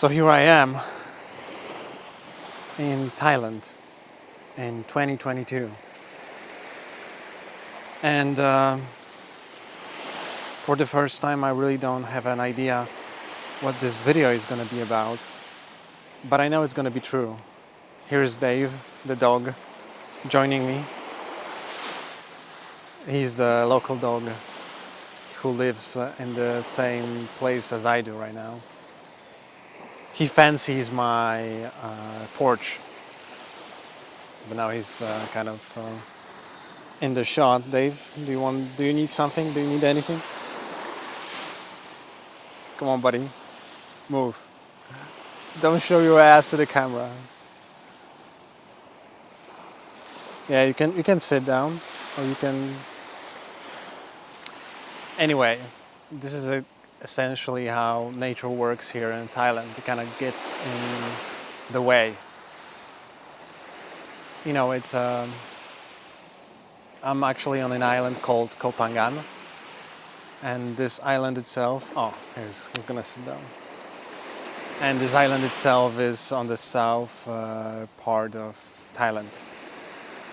So here I am in Thailand in 2022, and for the first time I really don't have an idea what this video is going to be about, but I know it's going to be true. Here's Dave, the dog, joining me. He's the local dog who lives in the same place as I do right now. He fancies my porch, but now he's kind of in the shot. Dave, do you need something? Do you need anything? Come on, buddy, move. Don't show your ass to the camera. Yeah, you can sit down, or you can. Anyway, this is essentially how nature works here in Thailand. It kind of gets in the way. You know, it's. I'm actually on an island called Koh Phangan, and this island itself. Oh, he's gonna sit down. And this island itself is on the south part of Thailand.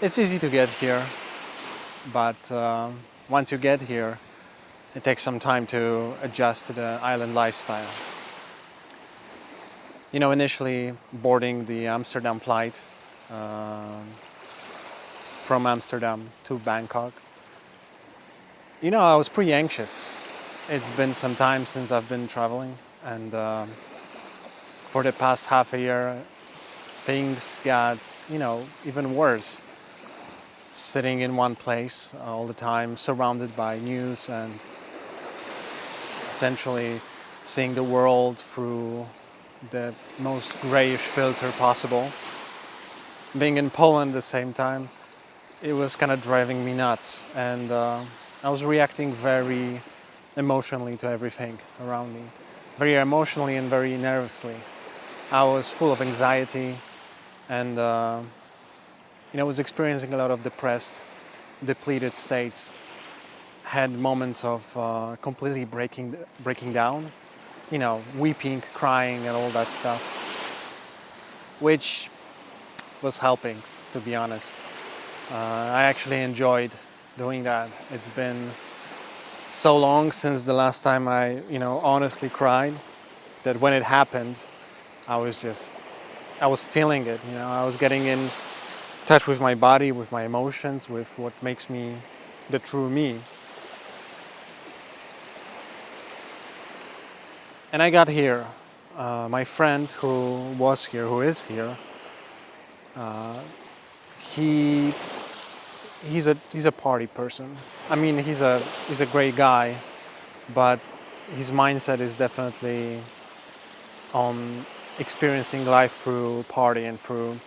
It's easy to get here, but once you get here, it takes some time to adjust to the island lifestyle. You know, initially boarding the Amsterdam flight from Amsterdam to Bangkok, you know, I was pretty anxious. It's been some time since I've been traveling, and for the past half a year, things got, you know, even worse. Sitting in one place all the time, surrounded by news and essentially seeing the world through the most grayish filter possible. Being in Poland at the same time, it was kind of driving me nuts, and I was reacting very emotionally to everything around me. Very emotionally and very nervously. I was full of anxiety, and I was experiencing a lot of depressed, depleted states. Had moments of completely breaking down, you know, weeping, crying, and all that stuff, which was helping, to be honest. I actually enjoyed doing that. It's been so long since the last time I, honestly cried, that when it happened, I was feeling it. I was getting in touch with my body, with my emotions, with what makes me the true me. And I got here. My friend who is here, he's a party person. I mean, he's a great guy, but his mindset is definitely on experiencing life through party and through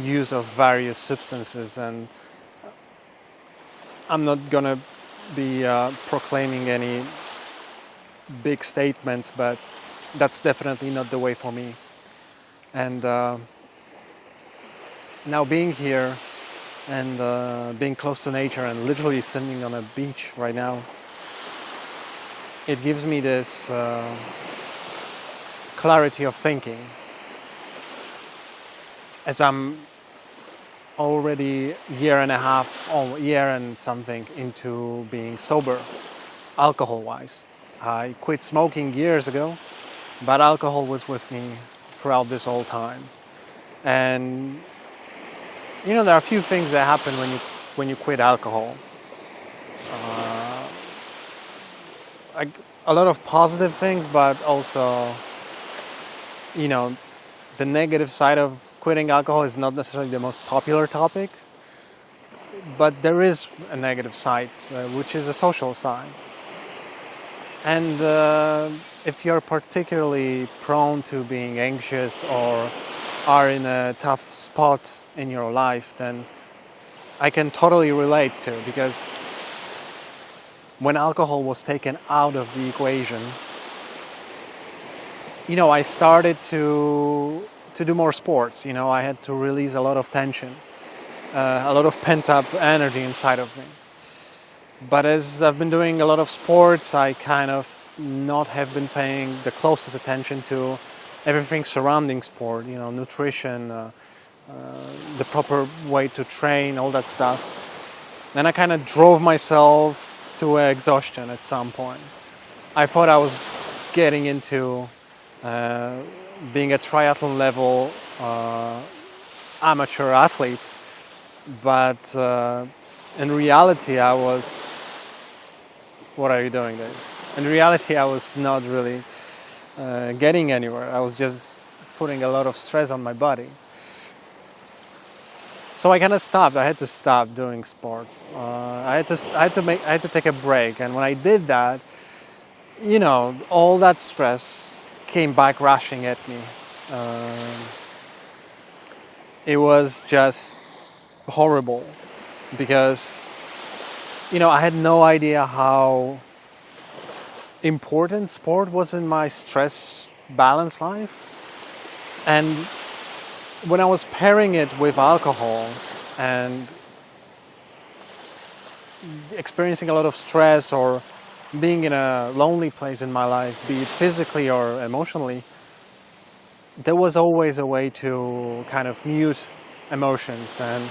use of various substances. And I'm not gonna be proclaiming any big statements, but that's definitely not the way for me. And now being here and being close to nature and literally sitting on a beach right now, it gives me this clarity of thinking. As I'm already year and something into being sober, alcohol-wise. I quit smoking years ago, but alcohol was with me throughout this whole time. And there are a few things that happen when you quit alcohol. A lot of positive things, but also, the negative side of quitting alcohol is not necessarily the most popular topic, but there is a negative side, which is a social side. And if you're particularly prone to being anxious or are in a tough spot in your life, then I can totally relate to, because when alcohol was taken out of the equation, I started to do more sports. I had to release a lot of tension, a lot of pent-up energy inside of me. But as I've been doing a lot of sports, I kind of not have been paying the closest attention to everything surrounding sport, nutrition, the proper way to train, all that stuff. Then I kind of drove myself to exhaustion at some point. I thought I was getting into being a triathlon level amateur athlete, but in reality I was... What are you doing, Dave? In reality I was not really getting anywhere. I was just putting a lot of stress on my body. So I kind of stopped. I had to stop doing sports. I had to take a break, and when I did that, all that stress came back rushing at me. It was just horrible because, I had no idea how important sport was in my stress balance life. And when I was pairing it with alcohol and experiencing a lot of stress or being in a lonely place in my life, be it physically or emotionally, there was always a way to kind of mute emotions and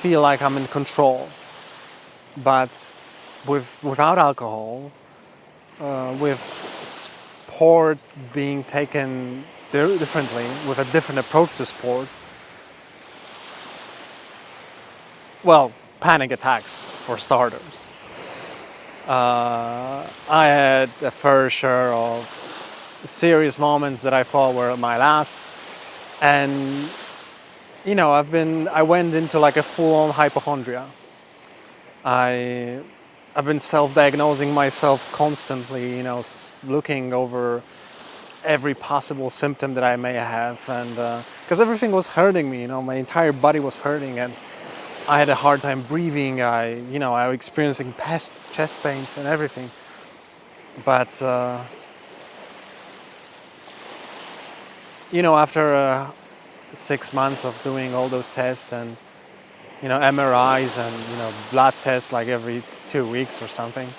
feel like I'm in control. But without alcohol, with sport being taken differently, with a different approach to sport, well, panic attacks for starters. I had a fair share of serious moments that I thought were my last, and I went into like a full-on hypochondria. I've been self-diagnosing myself constantly, looking over every possible symptom that I may have, and because everything was hurting me, my entire body was hurting, and I had a hard time breathing. I was experiencing chest pains and everything. But after 6 months of doing all those tests and MRIs and blood tests like every 2 weeks or something,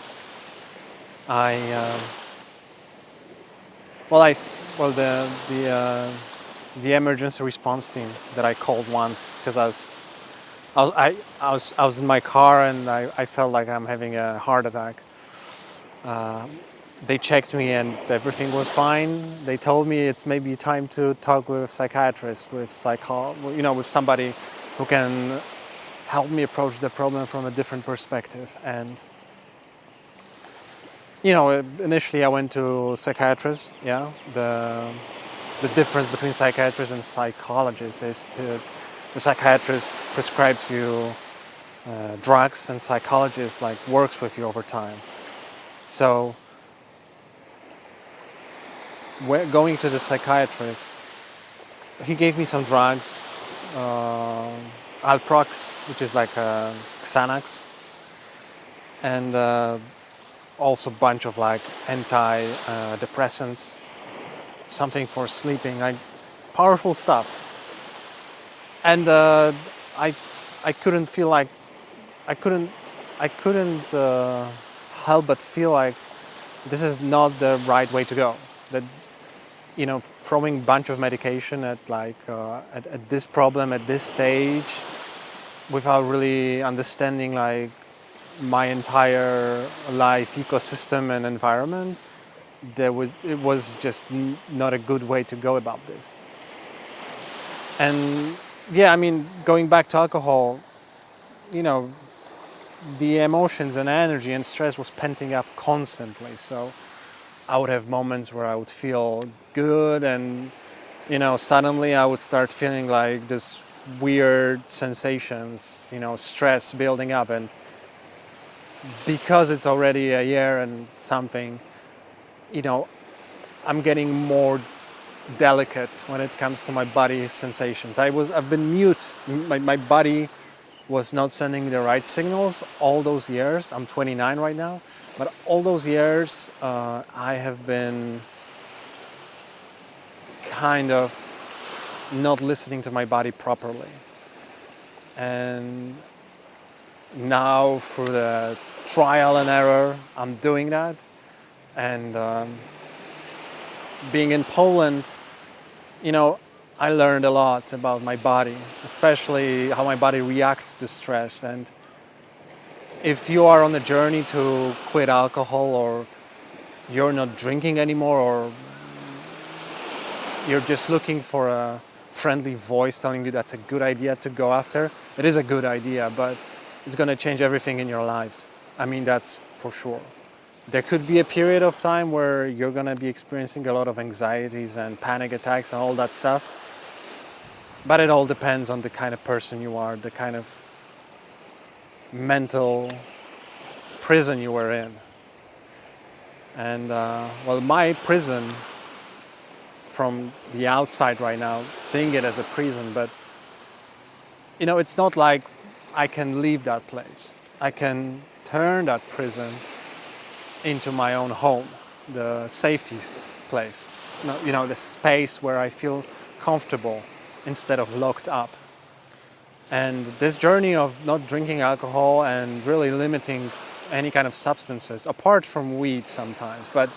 the emergency response team that I called once, because I was in my car and I felt like I'm having a heart attack. They checked me and everything was fine. They told me it's maybe time to talk with a psychiatrist, with somebody who can help me approach the problem from a different perspective. And initially I went to a psychiatrist. Yeah, the difference between psychiatrists and psychologists is the psychiatrist prescribes you drugs, and psychologist works with you over time. So going to the psychiatrist, he gave me some drugs, Alprox, which is like Xanax, and also a bunch of antidepressants, something for sleeping, powerful stuff. And I couldn't feel like I couldn't help but feel like this is not the right way to go. That throwing a bunch of medication at at this problem at this stage, without really understanding my entire life ecosystem and environment, it was just not a good way to go about this. And yeah, going back to alcohol, the emotions and energy and stress was penting up constantly. So I would have moments where I would feel good, and suddenly I would start feeling like this weird sensations, stress building up. And because it's already a year and something, I'm getting more delicate when it comes to my body sensations. I've been mute. My body was not sending the right signals all those years. I'm 29 right now, but all those years I have been kind of not listening to my body properly. And now through the trial and error, I'm doing that. And being in Poland, you know, I learned a lot about my body, especially how my body reacts to stress. And if you are on a journey to quit alcohol, or you're not drinking anymore, or you're just looking for a friendly voice telling you that's a good idea to go after, it is a good idea, but it's going to change everything in your life. I mean, that's for sure. There could be a period of time where you're going to be experiencing a lot of anxieties and panic attacks and all that stuff. But it all depends on the kind of person you are, the kind of mental prison you were in. And, well, my prison, from the outside right now, seeing it as a prison, but, you know, it's not like I can leave that place. I can turn that prison into my own home, the safety place, you know, the space where I feel comfortable instead of locked up. And this journey of not drinking alcohol and really limiting any kind of substances, apart from weed sometimes, but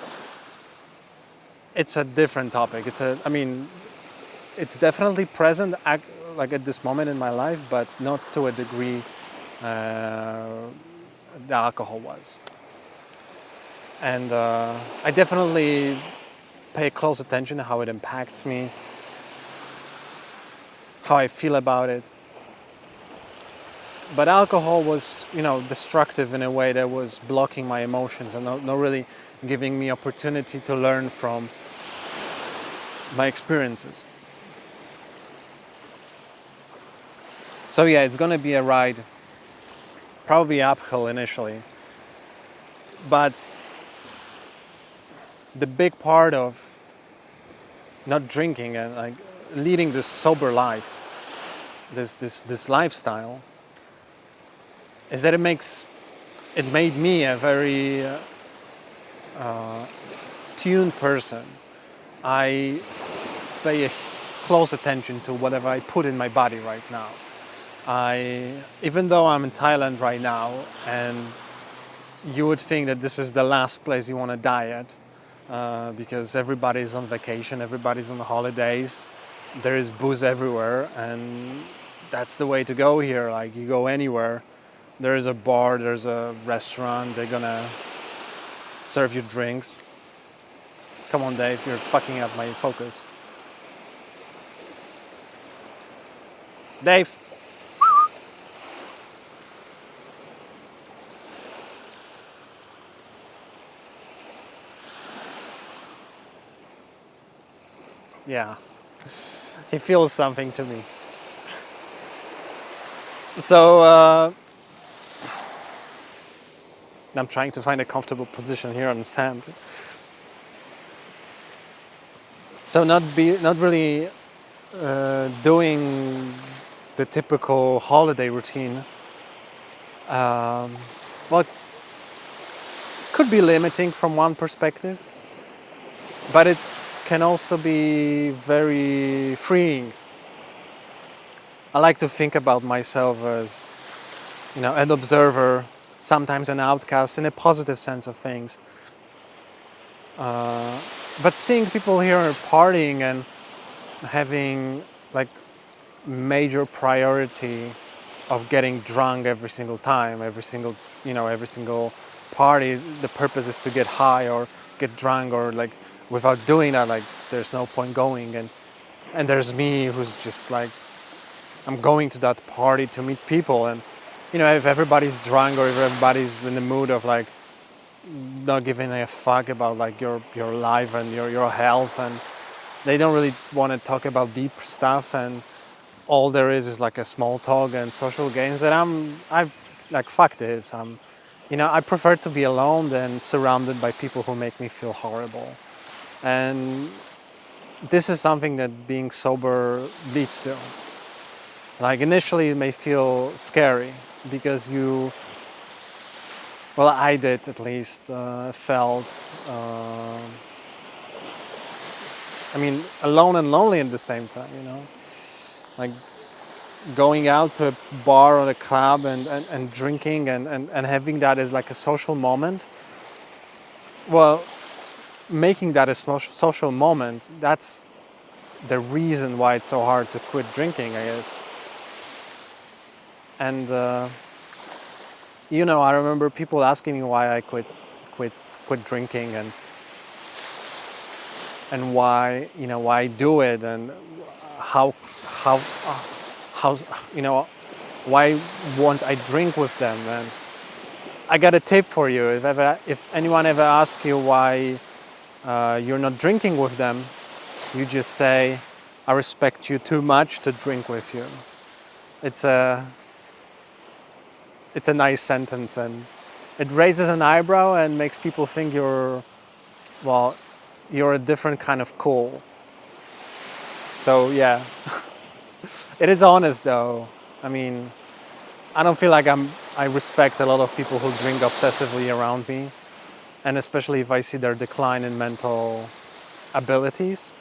it's a different topic. It's definitely present like at this moment in my life, but not to a degree the alcohol was. And I definitely pay close attention to how it impacts me, how I feel about it. But alcohol was, you know, destructive in a way that was blocking my emotions and not really giving me opportunity to learn from my experiences. So yeah, it's going to be a ride, probably uphill initially. But the big part of not drinking and like leading this sober life, this lifestyle, is that it made me a very tuned person. I pay a close attention to whatever I put in my body right now. Even though I'm in Thailand right now, and you would think that this is the last place you want to die at, because everybody's on vacation, everybody's on the holidays, there is booze everywhere, and that's the way to go here. Like, you go anywhere, there is a bar, there's a restaurant, they're gonna serve you drinks. Come on, Dave, you're fucking up my focus. Dave! Yeah, he feels something to me. So, I'm trying to find a comfortable position here on the sand. So not really doing the typical holiday routine. Well, could be limiting from one perspective, but it can also be very freeing. I like to think about myself as, you know, an observer, sometimes an outcast in a positive sense of things. But seeing people here partying and having like major priority of getting drunk every single time, every single party, the purpose is to get high or get drunk, or like without doing that, like there's no point going. And there's me who's just like, I'm going to that party to meet people, and you know, if everybody's drunk or if everybody's in the mood of like not giving a fuck about like your life and your health, and they don't really want to talk about deep stuff, and all there is like a small talk and social games, that I like, fuck this. I prefer to be alone than surrounded by people who make me feel horrible. And this is something that being sober leads to. Like, initially it may feel scary because I did at least, felt, alone and lonely at the same time, you know? Like, going out to a bar or a club and drinking and having that as like a social moment. Well, making that a social moment, that's the reason why it's so hard to quit drinking, I guess. And I remember people asking me why I quit drinking, and why I do it, and how how why won't I drink with them. And I got a tip for you. If anyone ever asks you why you're not drinking with them, you just say, "I respect you too much to drink with you." It's a nice sentence, and it raises an eyebrow and makes people think you're a different kind of cool. So yeah, it is honest though. I mean, I don't feel like I respect a lot of people who drink obsessively around me, and especially if I see their decline in mental abilities.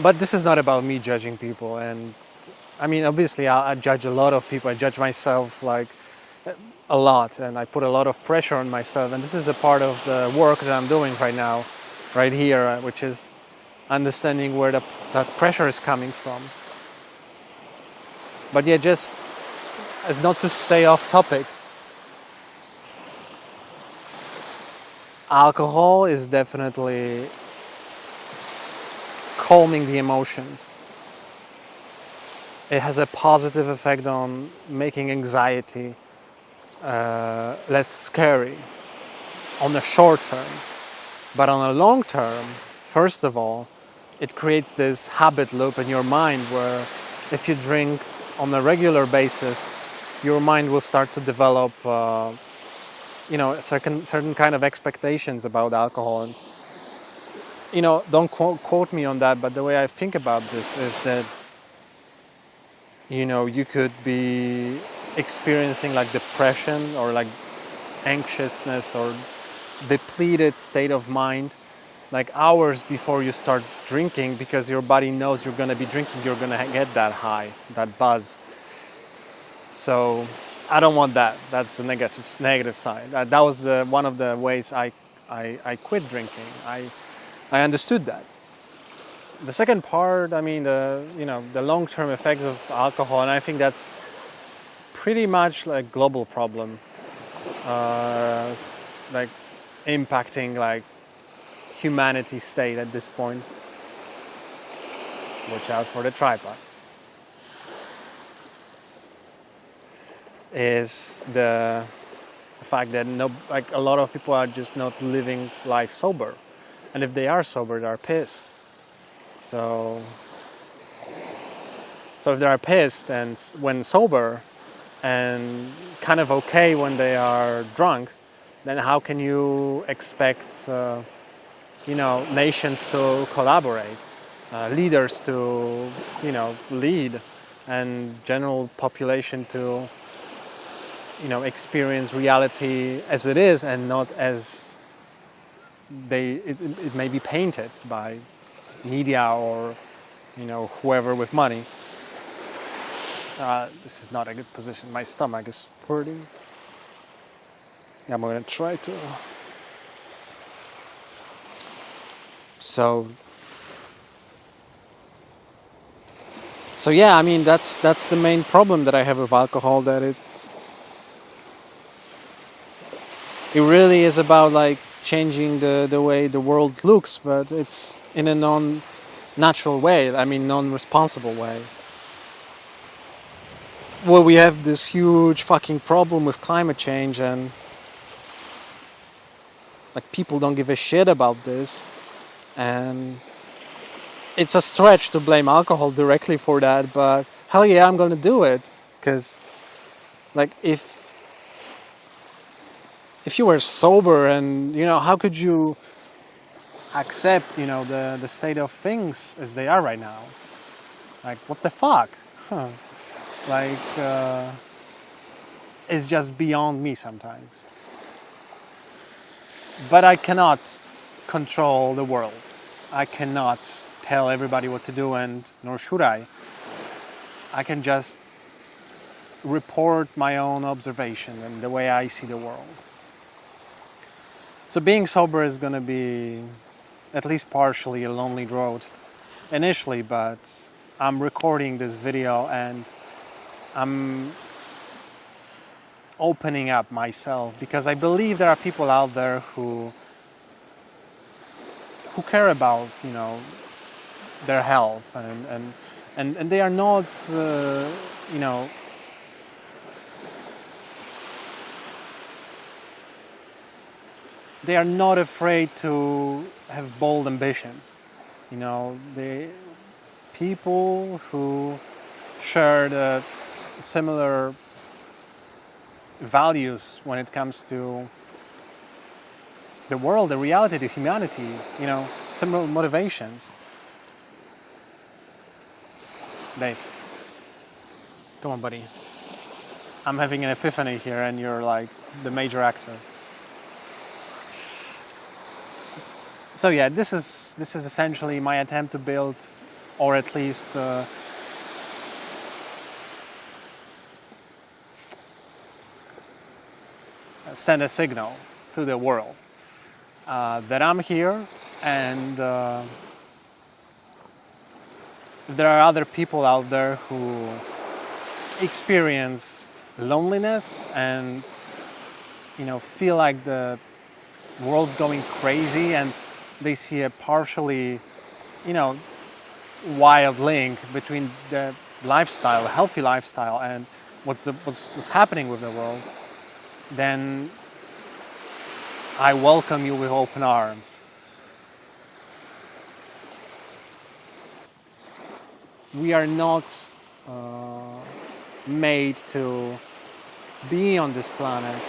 But this is not about me judging people, and I mean, obviously I judge a lot of people. I judge myself like a lot, and I put a lot of pressure on myself, and this is a part of the work that I'm doing right now, right here, which is understanding where that pressure is coming from. But yeah, just as not to stay off topic, alcohol is definitely calming the emotions. It has a positive effect on making anxiety less scary on the short term. But on a long term, first of all, it creates this habit loop in your mind where if you drink on a regular basis, your mind will start to develop certain kind of expectations about alcohol. And don't quote me on that, but the way I think about this is that you could be experiencing like depression or like anxiousness or depleted state of mind like hours before you start drinking, because your body knows you're going to be drinking, you're going to get that high, that buzz. So I don't want that. That's the negative side. That was one of the ways I quit drinking. I understood that. The second part, I mean, the long-term effects of alcohol, and I think that's pretty much like a global problem, like impacting like humanity's state at this point. Watch out for the tripod. Is the fact that a lot of people are just not living life sober, and if they are sober, they are pissed. So if they are pissed and when sober, and kind of okay when they are drunk, then how can you expect nations to collaborate, leaders to lead, and general population to experience reality as it is and not as it may be painted by media or whoever with money. This is not a good position. My stomach is hurting. I'm going to try to. So yeah, I mean that's the main problem that I have with alcohol, that it really is about like changing the way the world looks, but it's in a non-natural way. I mean, non-responsible way. Well, we have this huge fucking problem with climate change, and like people don't give a shit about this, and it's a stretch to blame alcohol directly for that, but hell yeah, I'm gonna do it, because like if you were sober, and how could you accept the state of things as they are right now? Like, what the fuck? Like it's just beyond me sometimes. But I cannot control the world. I cannot tell everybody what to do, and nor should I. I can just report my own observation and the way I see the world. So being sober is going to be at least partially a lonely road initially, but I'm recording this video and I'm opening up myself because I believe there are people out there who care about, you know, their health and they are not, you know, they are not afraid to have bold ambitions. You know, the people who share the similar values when it comes to the world, the reality, the humanity, you know, similar motivations. Dave, come on, buddy. I'm having an epiphany here and you're like the major actor. So yeah, this is essentially my attempt to build, or at least send a signal to the world that I'm here, and there are other people out there who experience loneliness and, you know, feel like the world's going crazy, and they see a partially, you know, wild link between the lifestyle, healthy lifestyle, and what's happening with the world. Then I welcome you with open arms. We are not made to be on this planet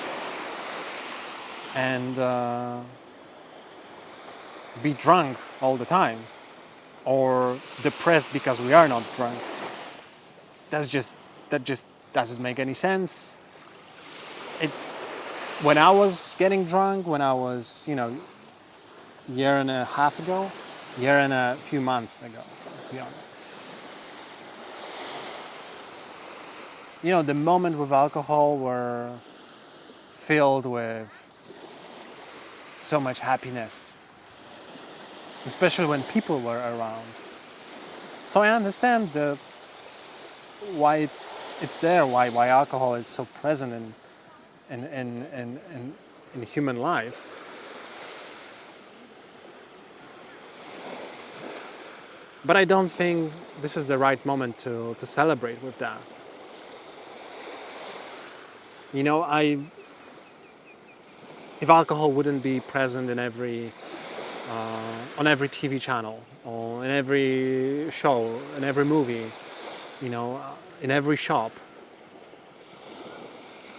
and be drunk all the time or depressed because we are not drunk. That just doesn't make any sense. When I was getting drunk, when I was, you know, year and a half ago, year and a few months ago, to be honest. You know, the moment with alcohol were filled with so much happiness, especially when people were around. So I understand why it's there, why alcohol is so present in human life. But I don't think this is the right moment to celebrate with that. You know, if alcohol wouldn't be present in on every TV channel, or in every show, in every movie, you know, in every shop,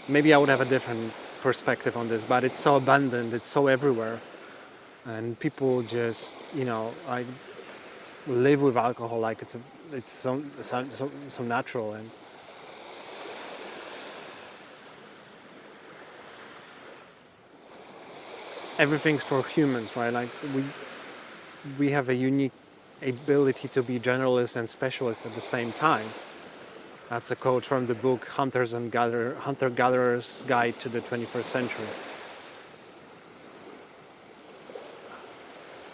maybe I would have a different perspective on this. But it's so abundant, it's so everywhere, and people just, you know, like live with alcohol like it's so natural. And everything's for humans, right? Like we have a unique ability to be generalists and specialists at the same time. That's a quote from the book Hunter-Gatherer's Guide to the 21st Century.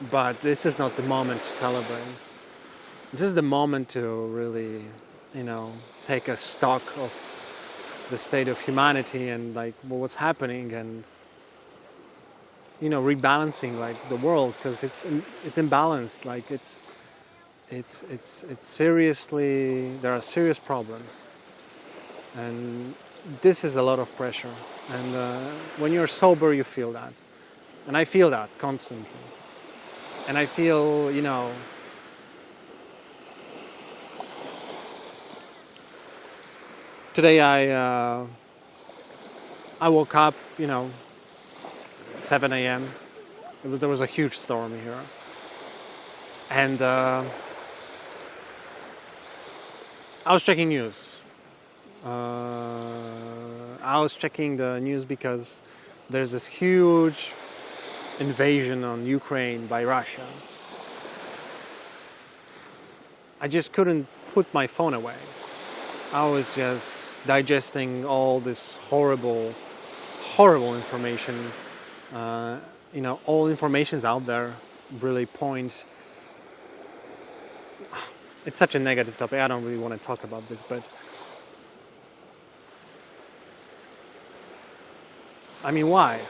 But this is not the moment to celebrate. This is the moment to really, you know, take a stock of the state of humanity and like what's happening, and, you know, rebalancing like the world, because it's imbalanced. Like it's seriously, there are serious problems, and this is a lot of pressure. And when you're sober, you feel that, and I feel that constantly. And I feel, you know, today I woke up, you know, 7 a.m. There was a huge storm here, and I was checking news. I was checking the news because there's this huge invasion on Ukraine by Russia. I just couldn't put my phone away. I was just digesting all this horrible information all information's out there really points. It's such a negative topic. I don't really want to talk about this, but I mean, why?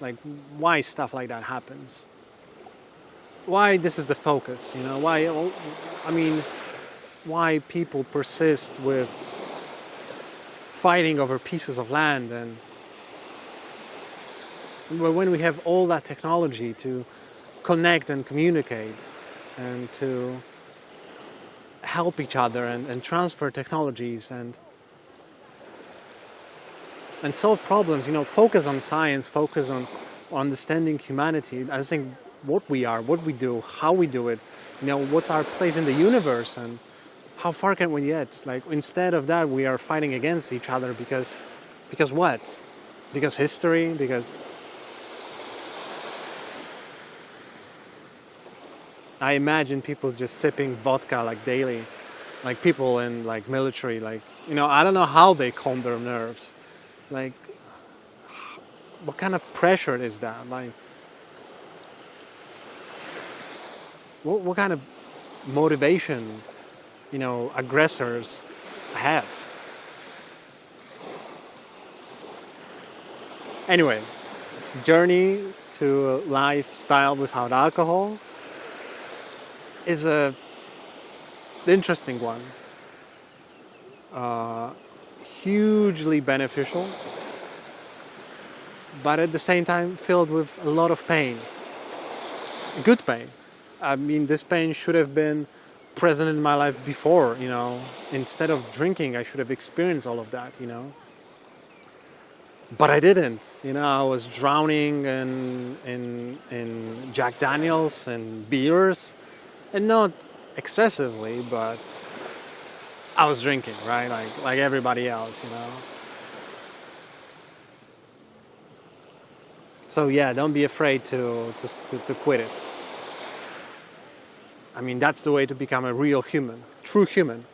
Like, why stuff like that happens? Why this is the focus? Why? I mean, why people persist with fighting over pieces of land, and when we have all that technology to connect and communicate and to help each other and transfer technologies and solve problems, focus on science, focus on understanding humanity. I think what we are, what we do, how we do it, what's our place in the universe, and how far can we get? Like, instead of that, we are fighting against each other because what? Because history? Because I imagine people just sipping vodka like daily, like people in like military, like, I don't know how they calm their nerves. Like, what kind of pressure is that? Like, what kind of motivation, aggressors have? Anyway, journey to a lifestyle without alcohol is a interesting one. Hugely beneficial, but at the same time filled with a lot of pain. Good pain. I mean, this pain should have been present in my life before, Instead of drinking, I should have experienced all of that, But I didn't. I was drowning in Jack Daniels and beers, and not excessively, but I was drinking, right? Like everybody else, So yeah, don't be afraid to quit it. I mean, that's the way to become a real human, true human.